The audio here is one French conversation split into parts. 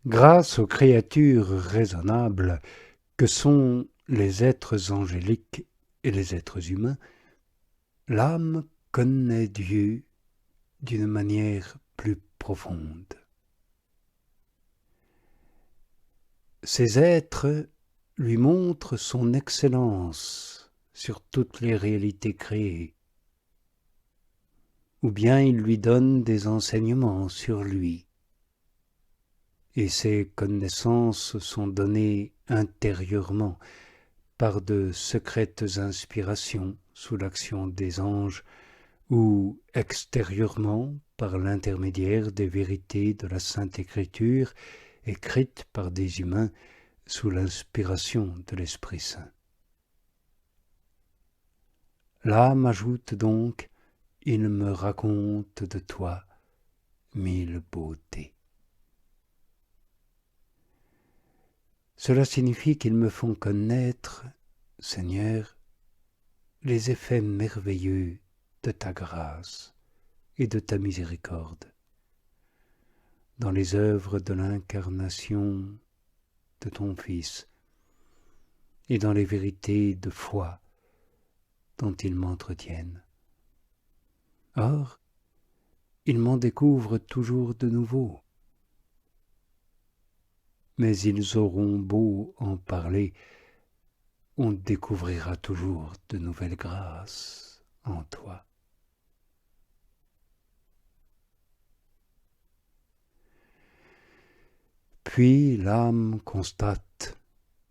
Grâce aux créatures raisonnables que sont les êtres angéliques et les êtres humains, l'âme connaît Dieu d'une manière plus profonde. Ces êtres lui montrent son excellence sur toutes les réalités créées, ou bien ils lui donnent des enseignements sur lui. Et ces connaissances sont données intérieurement par de secrètes inspirations sous l'action des anges ou extérieurement par l'intermédiaire des vérités de la Sainte Écriture écrites par des humains sous l'inspiration de l'Esprit Saint. L'âme ajoute donc « Il me raconte de toi mille beautés ». Cela signifie qu'ils me font connaître, Seigneur, les effets merveilleux de ta grâce et de ta miséricorde dans les œuvres de l'incarnation de ton Fils et dans les vérités de foi dont ils m'entretiennent. Or, ils m'en découvrent toujours de nouveau. Mais ils auront beau en parler, on découvrira toujours de nouvelles grâces en toi. Puis l'âme constate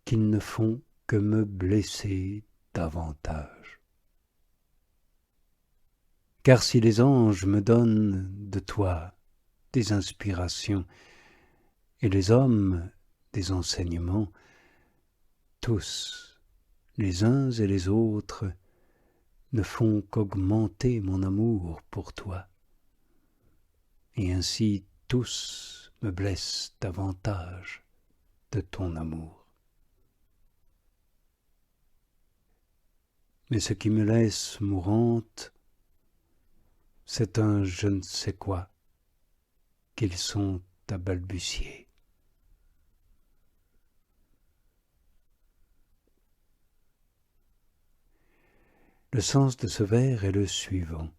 qu'ils ne font que me blesser davantage. Car si les anges me donnent de toi des inspirations et les hommes des enseignements, tous, les uns et les autres, ne font qu'augmenter mon amour pour toi. Et ainsi tous me blessent davantage de ton amour. Mais ce qui me laisse mourante, c'est un je ne sais quoi qu'ils sont à balbutier. Le sens de ce vers est le suivant.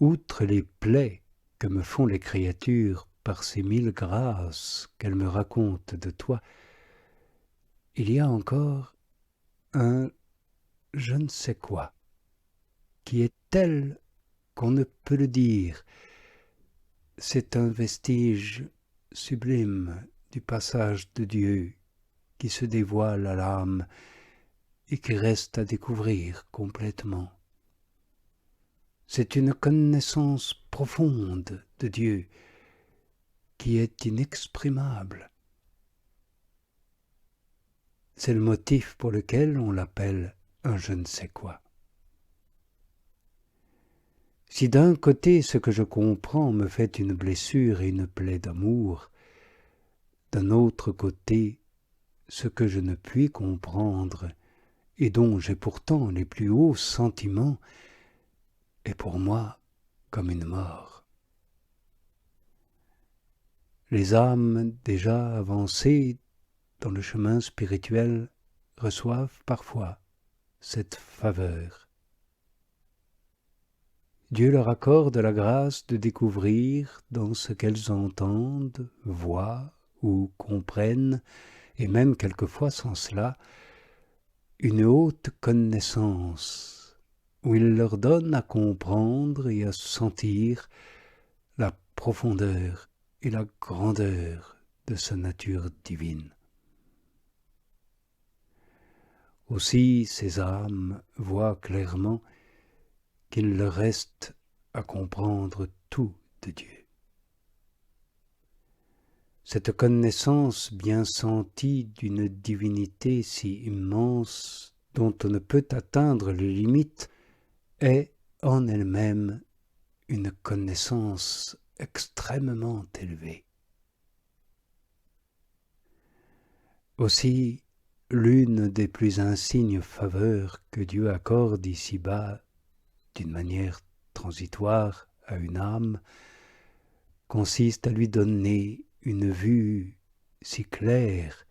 Outre les plaies que me font les créatures par ces mille grâces qu'elles me racontent de toi, il y a encore un je ne sais quoi qui est tel qu'on ne peut le dire. C'est un vestige sublime du passage de Dieu qui se dévoile à l'âme et qui reste à découvrir complètement. C'est une connaissance profonde de Dieu qui est inexprimable. C'est le motif pour lequel on l'appelle un je ne sais quoi. Si d'un côté ce que je comprends me fait une blessure et une plaie d'amour, d'un autre côté ce que je ne puis comprendre et dont j'ai pourtant les plus hauts sentiments est pour moi comme une mort. Les âmes déjà avancées dans le chemin spirituel reçoivent parfois cette faveur. Dieu leur accorde la grâce de découvrir dans ce qu'elles entendent, voient ou comprennent, et même quelquefois sans cela, une haute connaissance, où il leur donne à comprendre et à sentir la profondeur et la grandeur de sa nature divine. Aussi ces âmes voient clairement qu'il leur reste à comprendre tout de Dieu. Cette connaissance bien sentie d'une divinité si immense dont on ne peut atteindre les limites est en elle-même une connaissance extrêmement élevée. Aussi, l'une des plus insignes faveurs que Dieu accorde ici-bas d'une manière transitoire à une âme, consiste à lui donner une vue si claire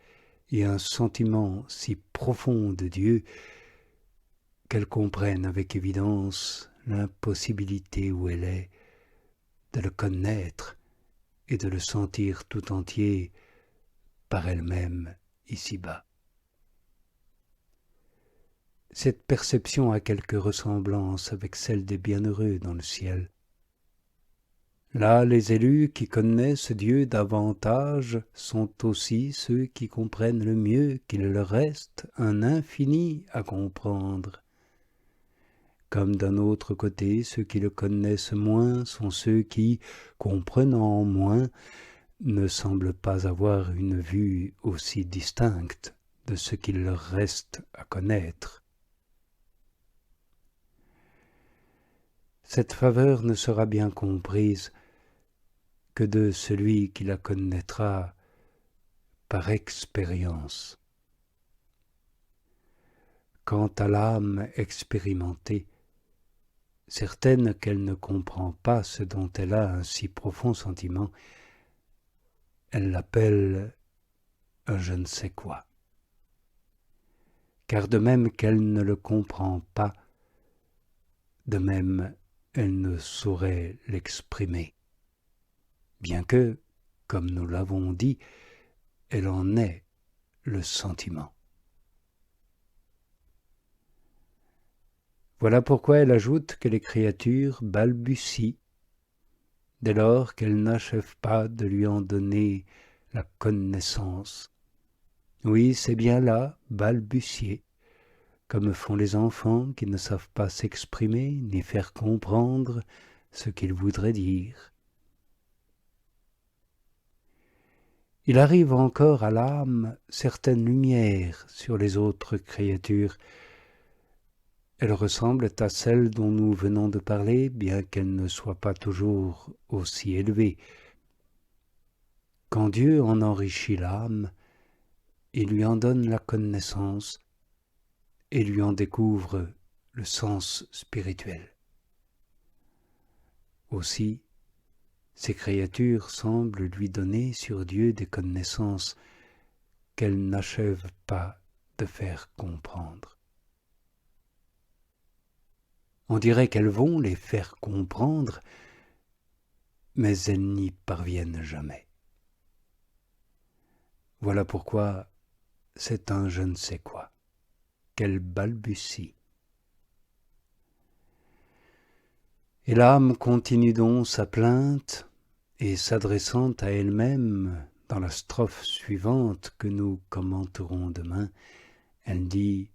et un sentiment si profond de Dieu qu'elle comprenne avec évidence l'impossibilité où elle est de le connaître et de le sentir tout entier par elle-même ici-bas. Cette perception a quelque ressemblance avec celle des bienheureux dans le ciel. Là, les élus qui connaissent Dieu davantage sont aussi ceux qui comprennent le mieux qu'il leur reste un infini à comprendre. Comme d'un autre côté, ceux qui le connaissent moins sont ceux qui, comprenant moins, ne semblent pas avoir une vue aussi distincte de ce qu'il leur reste à connaître. Cette faveur ne sera bien comprise que de celui qui la connaîtra par expérience. Quant à l'âme expérimentée, certaine qu'elle ne comprend pas ce dont elle a un si profond sentiment, elle l'appelle un je ne sais quoi. Car de même qu'elle ne le comprend pas, de même elle ne saurait l'exprimer, bien que, comme nous l'avons dit, elle en ait le sentiment. Voilà pourquoi elle ajoute que les créatures balbutient dès lors qu'elles n'achèvent pas de lui en donner la connaissance. Oui, c'est bien là, balbutier, comme font les enfants qui ne savent pas s'exprimer ni faire comprendre ce qu'ils voudraient dire. Il arrive encore à l'âme certaines lumières sur les autres créatures. Elles ressemblent à celles dont nous venons de parler, bien qu'elles ne soient pas toujours aussi élevées. Quand Dieu en enrichit l'âme, il lui en donne la connaissance et lui en découvre le sens spirituel. Aussi, ces créatures semblent lui donner sur Dieu des connaissances qu'elles n'achèvent pas de faire comprendre. On dirait qu'elles vont les faire comprendre, mais elles n'y parviennent jamais. Voilà pourquoi c'est un je ne sais quoi, qu'elle balbutie. Et l'âme continue donc sa plainte, et s'adressant à elle-même dans la strophe suivante que nous commenterons demain, elle dit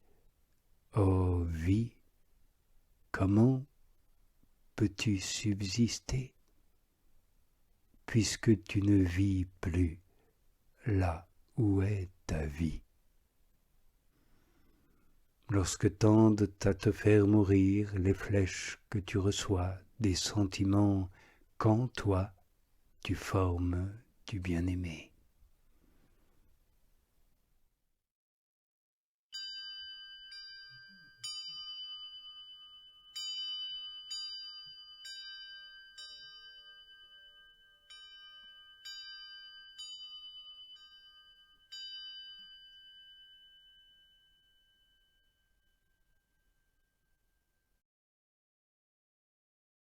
« Ô vie, comment peux-tu subsister, puisque tu ne vis plus là où est ta vie ?» Lorsque tendent à te faire mourir les flèches que tu reçois des sentiments qu'en toi tu formes du bien-aimé.